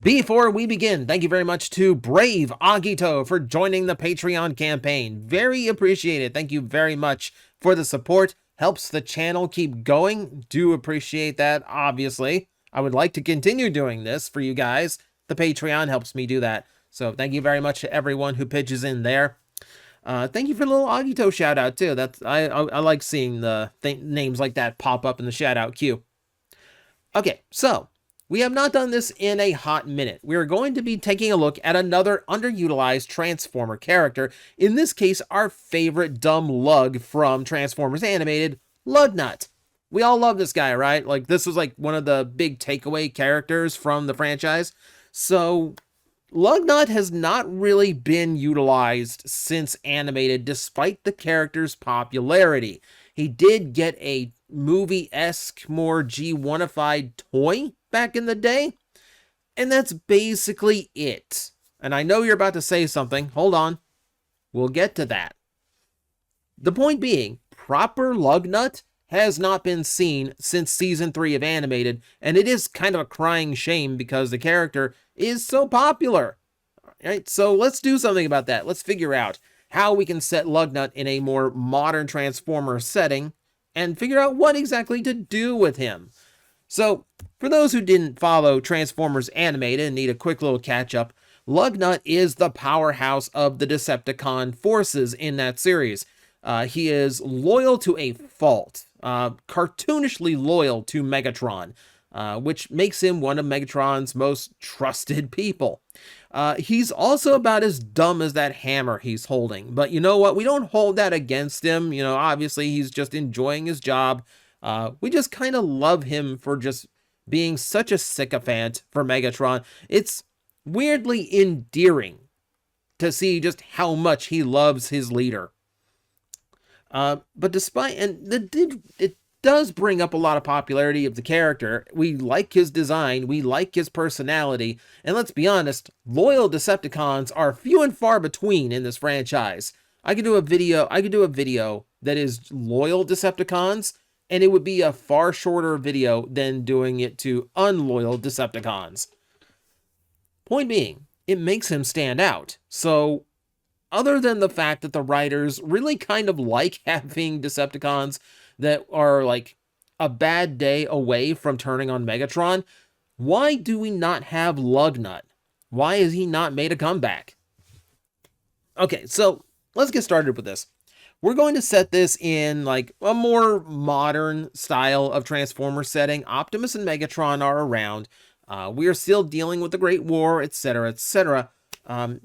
Before we begin, thank you very much to Brave Agito for joining the Patreon campaign. Very appreciated. Thank you very much for the support. Helps the channel keep going. Do appreciate that, obviously. I would like to continue doing this for you guys. The Patreon helps me do that. So thank you very much to everyone who pitches in there. Thank you for the little Agito shout out too. I like seeing the names like that pop up in the shout out queue. Okay, so we have not done this in a hot minute. We are going to be taking a look at another underutilized Transformer character. In this case, our favorite dumb lug from Transformers Animated, Lugnut. We all love this guy, right? Like, this was like one of the big takeaway characters from the franchise. So Lugnut has not really been utilized since Animated, despite the character's popularity. He did get a movie-esque, more G1ified toy back in the day, and that's basically it. And I know you're about to say something. Hold on. We'll get to that. The point being, proper Lugnut has not been seen since Season 3 of Animated, and it is kind of a crying shame because the character is so popular. All right, so let's do something about that. Let's figure out how we can set Lugnut in a more modern Transformer setting and figure out what exactly to do with him. So, for those who didn't follow Transformers Animated and need a quick little catch-up, Lugnut is the powerhouse of the Decepticon forces in that series. He is loyal to a fault, cartoonishly loyal to Megatron, which makes him one of Megatron's most trusted people. He's also about as dumb as that hammer he's holding, but you know what? We don't hold that against him. You know, obviously he's just enjoying his job. We just kind of love him for just being such a sycophant for Megatron. It's weirdly endearing to see just how much he loves his leader. But despite, and it does bring up a lot of popularity of the character. We like his design, we like his personality, and let's be honest, loyal Decepticons are few and far between in this franchise. I could do a video that is loyal Decepticons, and it would be a far shorter video than doing it to unloyal Decepticons. Point being, it makes him stand out. So, other than the fact that the writers really kind of like having Decepticons that are like a bad day away from turning on Megatron, why do we not have Lugnut? Why has he not made a comeback? Okay, so let's get started with this. We're going to set this in like a more modern style of Transformer setting. Optimus and Megatron are around. We are still dealing with the Great War, etc., etc. But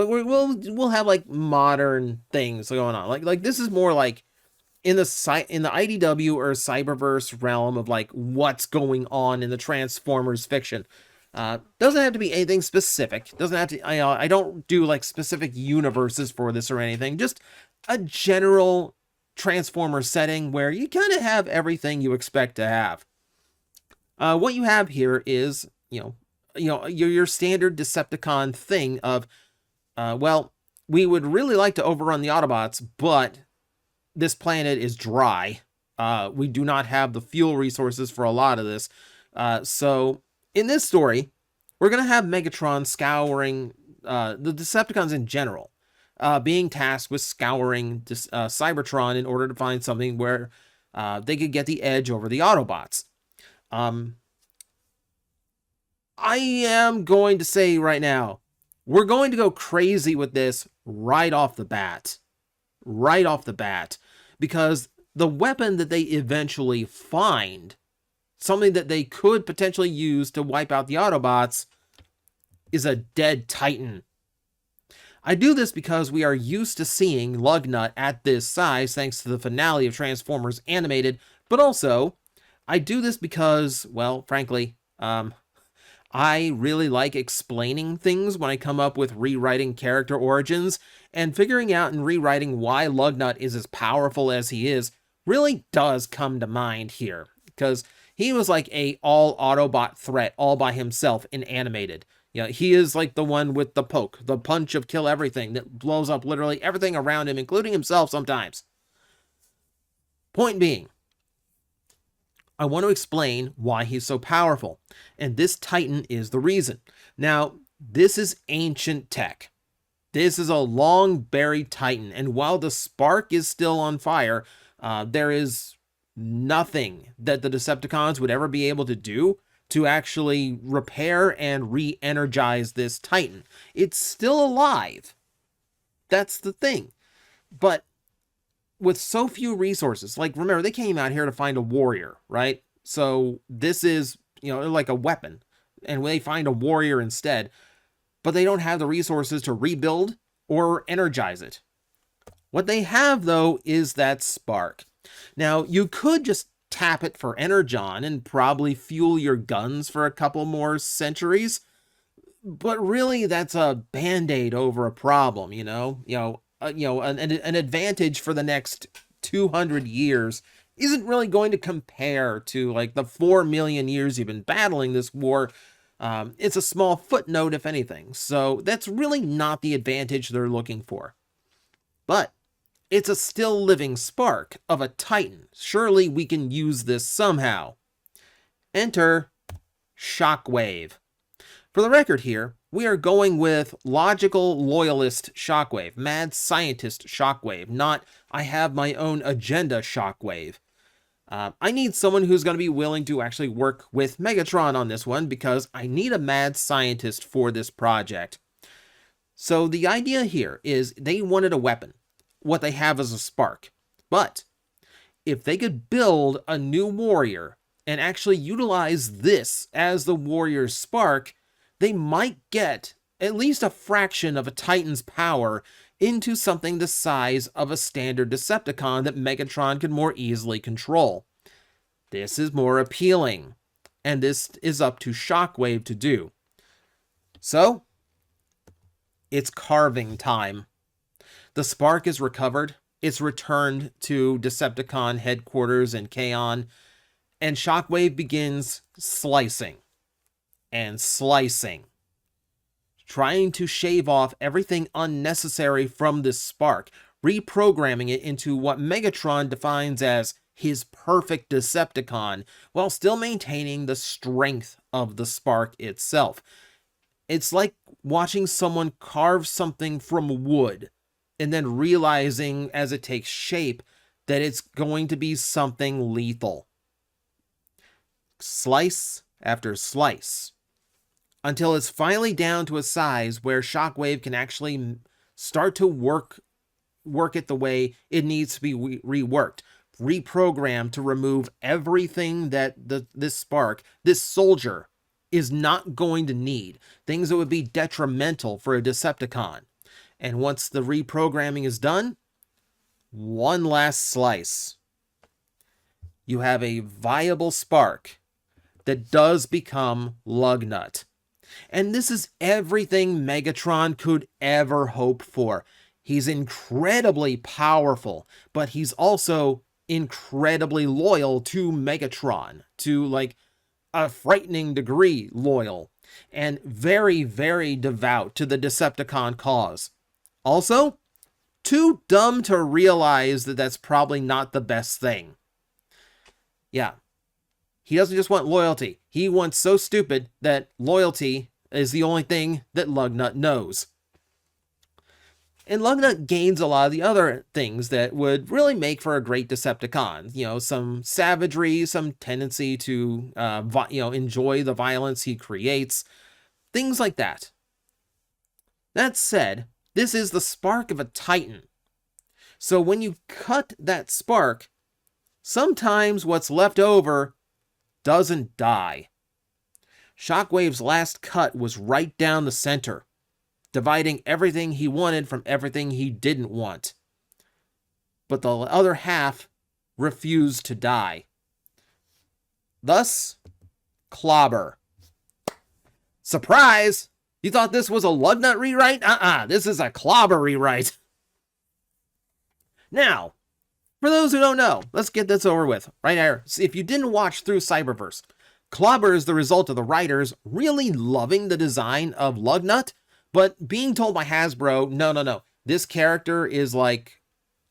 we'll have like modern things going on. Like this is more like in the IDW or Cyberverse realm of like what's going on in the Transformers fiction. Doesn't have to be anything specific. Doesn't have to. I don't do like specific universes for this or anything. Just a general Transformer setting where you kind of have everything you expect to have. What you have here is your standard Decepticon thing of well, we would really like to overrun the Autobots, but this planet is dry. We do not have the fuel resources for a lot of this. So in this story, we're going to have Megatron scouring the Decepticons in general, being tasked with scouring Cybertron in order to find something where they could get the edge over the Autobots. I am going to say right now, we're going to go crazy with this right off the bat. Right off the bat. Because the weapon that they eventually find, something that they could potentially use to wipe out the Autobots, is a dead Titan. I do this because we are used to seeing Lugnut at this size thanks to the finale of Transformers Animated, but also, I do this because, well, frankly, I really like explaining things when I come up with rewriting character origins, and figuring out and rewriting why Lugnut is as powerful as he is really does come to mind here, because he was like a all Autobot threat all by himself in Animated. You know, he is like the one with the poke, the punch of kill everything that blows up literally everything around him, including himself sometimes. Point being, I want to explain why he's so powerful, and this Titan is the reason. Now, this is ancient tech. This is a long buried Titan, and while the spark is still on fire, there is nothing that the Decepticons would ever be able to do to actually repair and re-energize this Titan. It's still alive. That's the thing. But with so few resources, like, remember, they came out here to find a warrior, right? So this is, like a weapon, and they find a warrior instead, but they don't have the resources to rebuild or energize it. What they have, though, is that spark. Now, you could just tap it for energon and probably fuel your guns for a couple more centuries, but really that's a band-aid over a problem, an advantage for the next 200 years isn't really going to compare to like the 4 million years you've been battling this war. It's a small footnote, if anything. So that's really not the advantage they're looking for. But it's a still living spark of a Titan. Surely we can use this somehow. Enter Shockwave. For the record here, we are going with logical loyalist Shockwave, mad scientist Shockwave, not I have my own agenda Shockwave. I need someone who's going to be willing to actually work with Megatron on this one because I need a mad scientist for this project. So the idea here is they wanted a weapon. What they have is a spark. But if they could build a new warrior and actually utilize this as the warrior's spark, they might get at least a fraction of a Titan's power into something the size of a standard Decepticon that Megatron could more easily control. This is more appealing, and this is up to Shockwave to do. So, it's carving time. The spark is recovered, it's returned to Decepticon headquarters in Kaon, and Shockwave begins slicing and slicing, trying to shave off everything unnecessary from this spark, reprogramming it into what Megatron defines as his perfect Decepticon, while still maintaining the strength of the spark itself. It's like watching someone carve something from wood, and then realizing as it takes shape that it's going to be something lethal. Slice after slice, until it's finally down to a size where Shockwave can actually start to work it the way it needs to be reworked, reprogrammed to remove everything that this spark, this soldier, is not going to need, things that would be detrimental for a Decepticon. And once the reprogramming is done, one last slice. You have a viable spark that does become Lugnut. And this is everything Megatron could ever hope for. He's incredibly powerful, but he's also incredibly loyal to Megatron, to like a frightening degree loyal, and very, very devout to the Decepticon cause. Also, too dumb to realize that that's probably not the best thing. Yeah. He doesn't just want loyalty. He wants so stupid that loyalty is the only thing that Lugnut knows. And Lugnut gains a lot of the other things that would really make for a great Decepticon. Some savagery, some tendency to, enjoy the violence he creates. Things like that. That said, this is the spark of a Titan. So when you cut that spark, sometimes what's left over doesn't die. Shockwave's last cut was right down the center, dividing everything he wanted from everything he didn't want. But the other half refused to die. Thus, Clobber. Surprise! You thought this was a Lugnut rewrite? This is a Clobber rewrite. Now, for those who don't know, let's get this over with. Right here, if you didn't watch through Cyberverse, Clobber is the result of the writers really loving the design of Lugnut, but being told by Hasbro, no, this character is like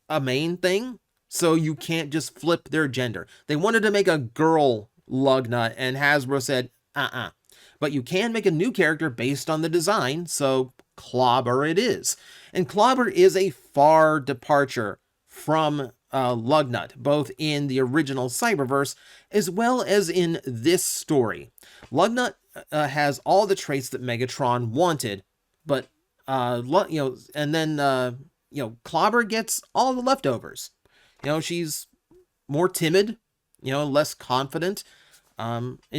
a main thing, so you can't just flip their gender. They wanted to make a girl Lugnut, and Hasbro said, But you can make a new character based on the design, so Clobber it is. And Clobber is a far departure from Lugnut, both in the original Cyberverse as well as in this story. Lugnut has all the traits that Megatron wanted, but and then Clobber gets all the leftovers. She's more timid, less confident, it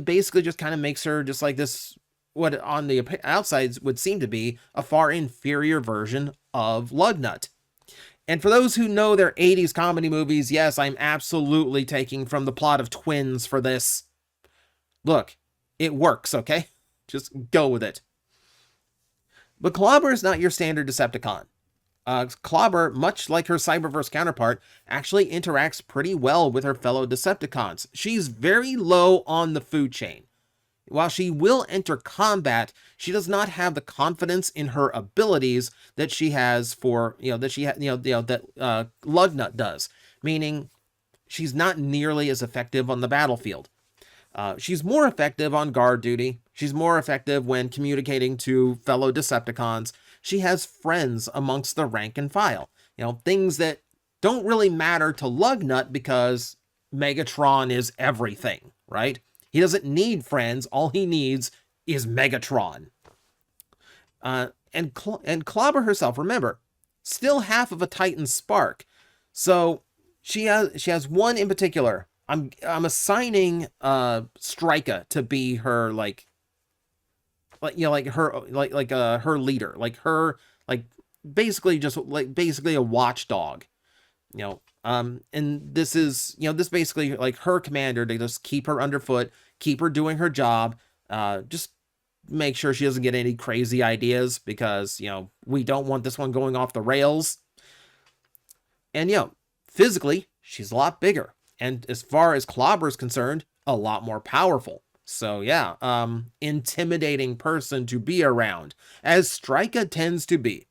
basically just kind of makes her just like this, what on the outsides would seem to be a far inferior version of Lugnut. And for those who know their 80s comedy movies, yes, I'm absolutely taking from the plot of Twins for this. Look, it works, okay? Just go with it. But Clobber is not your standard Decepticon. Clobber, much like her Cyberverse counterpart, actually interacts pretty well with her fellow Decepticons. She's very low on the food chain. While she will enter combat, she does not have the confidence in her abilities that she has that Lugnut does. Meaning, she's not nearly as effective on the battlefield. She's more effective on guard duty. She's more effective when communicating to fellow Decepticons. She has friends amongst the rank and file. Things that don't really matter to Lugnut because Megatron is everything, right? He doesn't need friends. All he needs is Megatron. And Clobber herself, remember, still half of a Titan spark. So she has one in particular. I'm assigning Strika to be her her leader, basically a watchdog, and this is, this basically like her commander to just keep her underfoot, keep her doing her job, just make sure she doesn't get any crazy ideas because, we don't want this one going off the rails. And, physically, she's a lot bigger. And as far as Clobber is concerned, a lot more powerful. So yeah, intimidating person to be around, as Strika tends to be.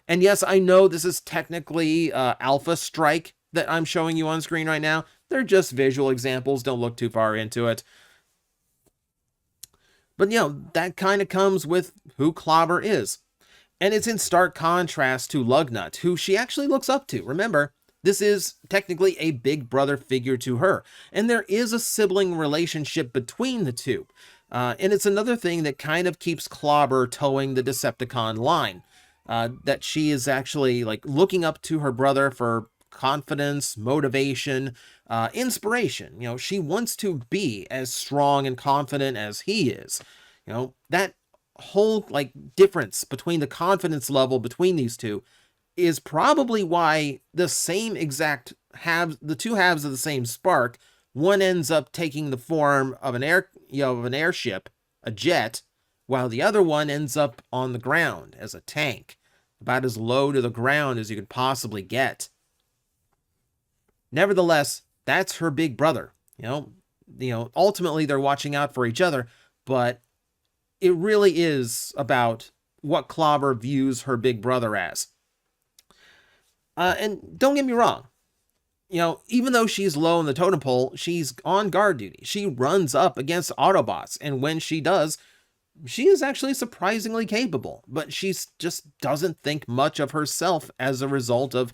And yes, I know this is technically Alpha Strike that I'm showing you on screen right now. They're just visual examples. Don't look too far into it. But that kind of comes with who Clobber is. And it's in stark contrast to Lugnut, who she actually looks up to. Remember, this is technically a big brother figure to her, and there is a sibling relationship between the two. And it's another thing that kind of keeps Clobber towing the Decepticon line, that she is actually looking up to her brother for confidence, motivation, inspiration. She wants to be as strong and confident as he is. That whole difference between the confidence level between these two is probably why the same exact the two halves of the same spark, one ends up taking the form of an airship, a jet, while the other one ends up on the ground as a tank, about as low to the ground as you could possibly get. Nevertheless, that's her big brother. Ultimately they're watching out for each other, but it really is about what Clobber views her big brother as. And don't get me wrong, even though she's low in the totem pole, she's on guard duty. She runs up against Autobots, and when she does, she is actually surprisingly capable, but she just doesn't think much of herself as a result of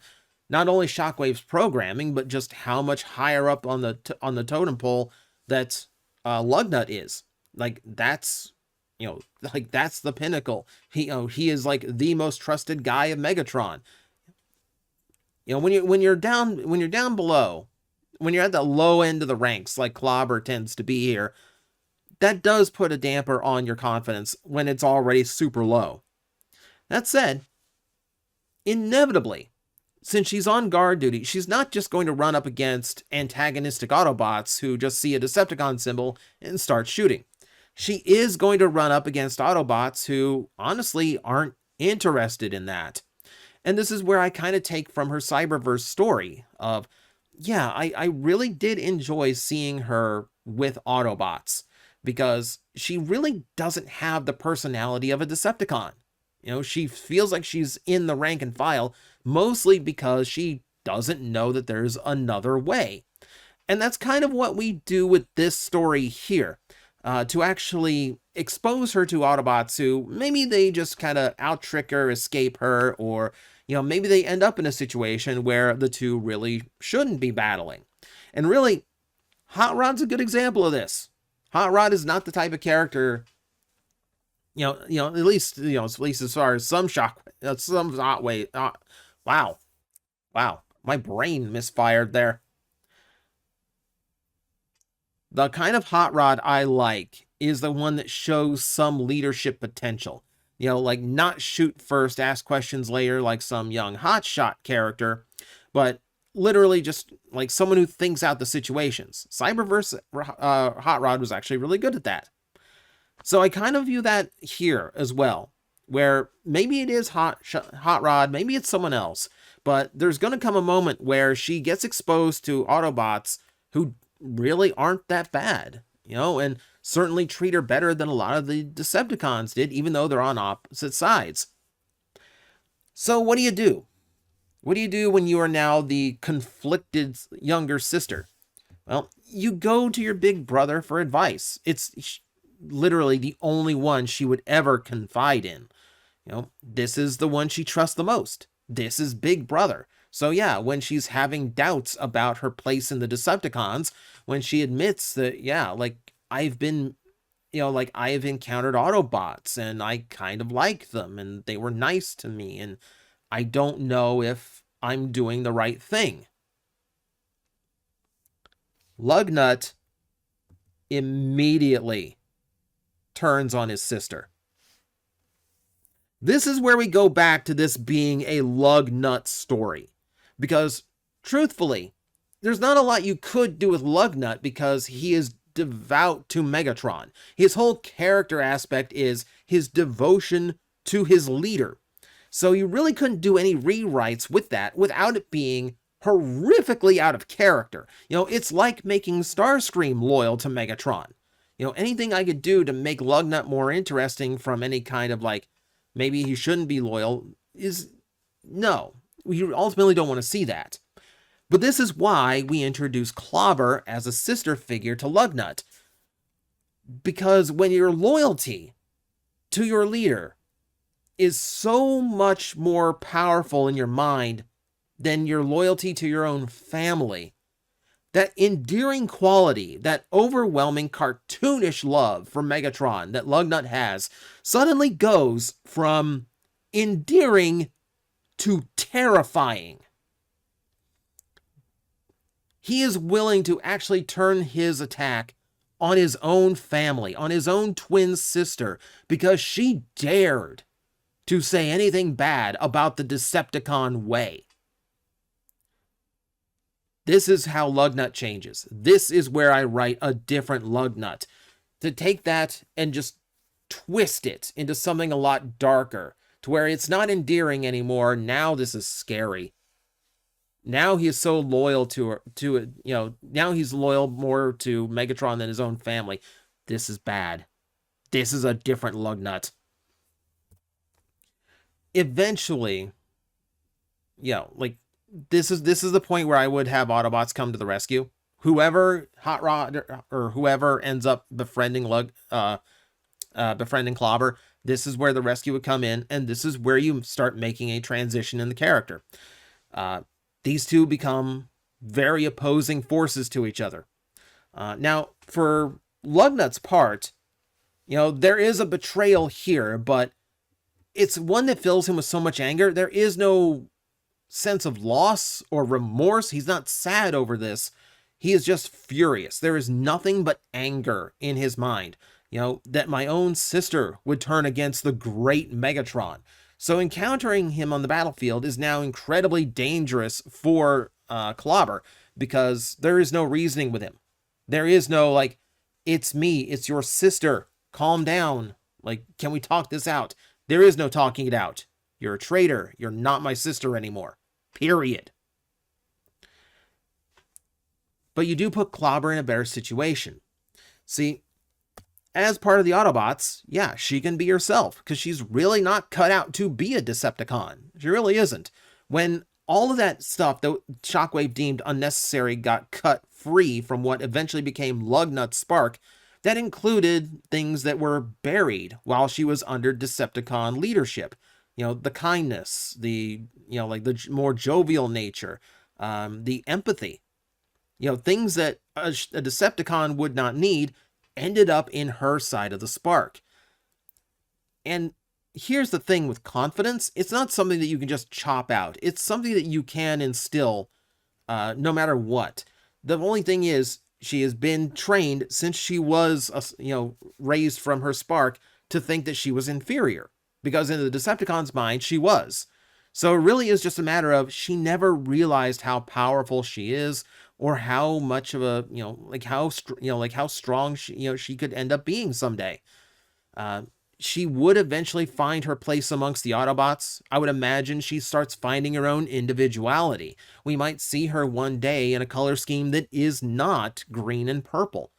not only Shockwave's programming, but just how much higher up on the totem pole that Lugnut is. That's the pinnacle. He is the most trusted guy of Megatron. When you're down below, when you're at the low end of the ranks, like Clobber tends to be here, that does put a damper on your confidence when it's already super low. That said, inevitably, since she's on guard duty, she's not just going to run up against antagonistic Autobots who just see a Decepticon symbol and start shooting. She is going to run up against Autobots who honestly aren't interested in that. And this is where I kind of take from her Cyberverse story of, yeah, I really did enjoy seeing her with Autobots because she really doesn't have the personality of a Decepticon. She feels like she's in the rank and file, mostly because she doesn't know that there's another way. And that's kind of what we do with this story here, to actually expose her to Autobots who maybe they just kind of out-trick her, escape her, or, maybe they end up in a situation where the two really shouldn't be battling. And really, Hot Rod's a good example of this. Hot Rod is not the type of character, at least as far as some hot way. Wow. My brain misfired there. The kind of Hot Rod I like is the one that shows some leadership potential. Like not shoot first, ask questions later like some young hotshot character, but literally just like someone who thinks out the situations. Cyberverse Hot Rod was actually really good at that. So I kind of view that here as well, where maybe it is Hot Rod, maybe it's someone else, but there's going to come a moment where she gets exposed to Autobots who really aren't that bad, and certainly treat her better than a lot of the Decepticons did, even though they're on opposite sides. So what do you do? What do you do when you are now the conflicted younger sister? Well, you go to your big brother for advice. It's literally the only one she would ever confide in. This is the one she trusts the most. This is Big Brother. So yeah, when she's having doubts about her place in the Decepticons, when she admits that, yeah, like I've been, like I have encountered Autobots and I kind of like them and they were nice to me and I don't know if I'm doing the right thing. Lugnut immediately turns on his sister. This is where we go back to this being a Lugnut story. Because, truthfully, there's not a lot you could do with Lugnut because he is devout to Megatron. His whole character aspect is his devotion to his leader. So you really couldn't do any rewrites with that without it being horrifically out of character. It's like making Starscream loyal to Megatron. Anything I could do to make Lugnut more interesting from any kind of maybe he shouldn't be loyal is no. We ultimately don't want to see that. But this is why we introduce Clobber as a sister figure to Lugnut. Because when your loyalty to your leader is so much more powerful in your mind than your loyalty to your own family, that endearing quality, that overwhelming cartoonish love for Megatron that Lugnut has, suddenly goes from endearing to terrifying. He is willing to actually turn his attack on his own family, on his own twin sister, because she dared to say anything bad about the Decepticon way. This is how Lugnut changes. This is where I write a different Lugnut. To take that and just twist it into something a lot darker, to where it's not endearing anymore. Now this is scary. Now he is so loyal to now he's loyal more to Megatron than his own family. This is bad. This is a different Lugnut. Eventually, this is the point where I would have Autobots come to the rescue. Whoever Hot Rod or whoever ends up befriending Clobber, this is where the rescue would come in, and this is where you start making a transition in the character. These two become very opposing forces to each other. Now, for Lugnut's part, there is a betrayal here, but it's one that fills him with so much anger. There is no sense of loss or remorse. He's not sad over this. He is just furious. There is nothing but anger in his mind, that my own sister would turn against the great Megatron. So encountering him on the battlefield is now incredibly dangerous for Clobber, because there is no reasoning with him. There is no, it's me, it's your sister, calm down. Can we talk this out? There is no talking it out. You're a traitor. You're not my sister anymore. Period. But you do put Clobber in a better situation. See, as part of the Autobots, yeah, she can be herself, because she's really not cut out to be a Decepticon. She really isn't. When all of that stuff that Shockwave deemed unnecessary got cut free from what eventually became Lugnut's spark. That included things that were buried while she was under Decepticon leadership. The kindness, the more jovial nature, the empathy. Things that a Decepticon would not need ended up in her side of the spark. And here's the thing with confidence. It's not something that you can just chop out. It's something that you can instill no matter what. The only thing is, she has been trained since she was, raised from her spark to think that she was inferior. Because in the Decepticon's mind, she was. So it really is just a matter of she never realized how powerful she is, or how much of a, how strong she could end up being someday. She would eventually find her place amongst the Autobots. I would imagine she starts finding her own individuality. We might see her one day in a color scheme that is not green and purple.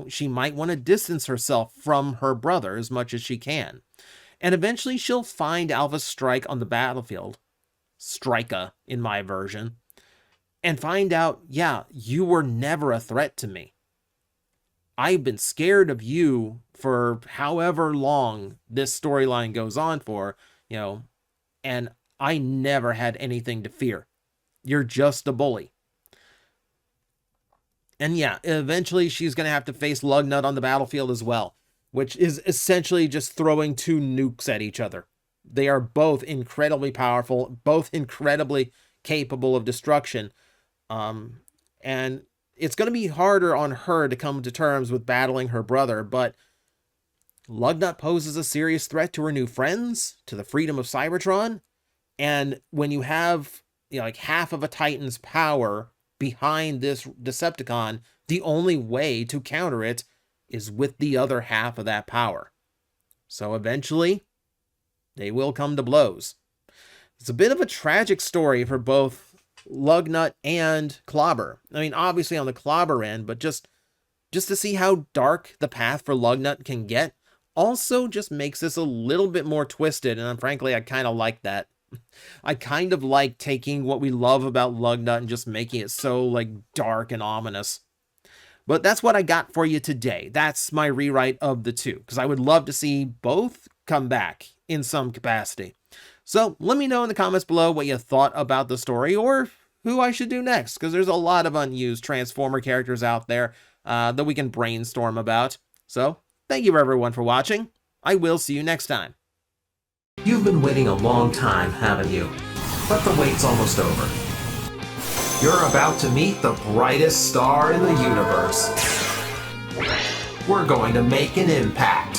She might want to distance herself from her brother as much as she can. And eventually she'll find Alpha Strike on the battlefield, Strika in my version, and find out, yeah, you were never a threat to me. I've been scared of you for however long this storyline goes on for, and I never had anything to fear. You're just a bully. And yeah, eventually she's going to have to face Lugnut on the battlefield as well, which is essentially just throwing two nukes at each other. They are both incredibly powerful, both incredibly capable of destruction. And it's going to be harder on her to come to terms with battling her brother, but Lugnut poses a serious threat to her new friends, to the freedom of Cybertron, and when you have half of a Titan's power behind this Decepticon, the only way to counter it is with the other half of that power. So eventually, they will come to blows. It's a bit of a tragic story for both Lugnut and Clobber. I mean, obviously on the Clobber end, but just to see how dark the path for Lugnut can get also just makes this a little bit more twisted, and frankly, I kind of like that. I kind of like taking what we love about Lugnut and just making it so, dark and ominous. But that's what I got for you today. That's my rewrite of the two, because I would love to see both come back in some capacity. So let me know in the comments below what you thought about the story, or who I should do next, because there's a lot of unused Transformer characters out there that we can brainstorm about. So thank you everyone for watching. I will see you next time. You've been waiting a long time, haven't you? But the wait's almost over. You're about to meet the brightest star in the universe. We're going to make an impact.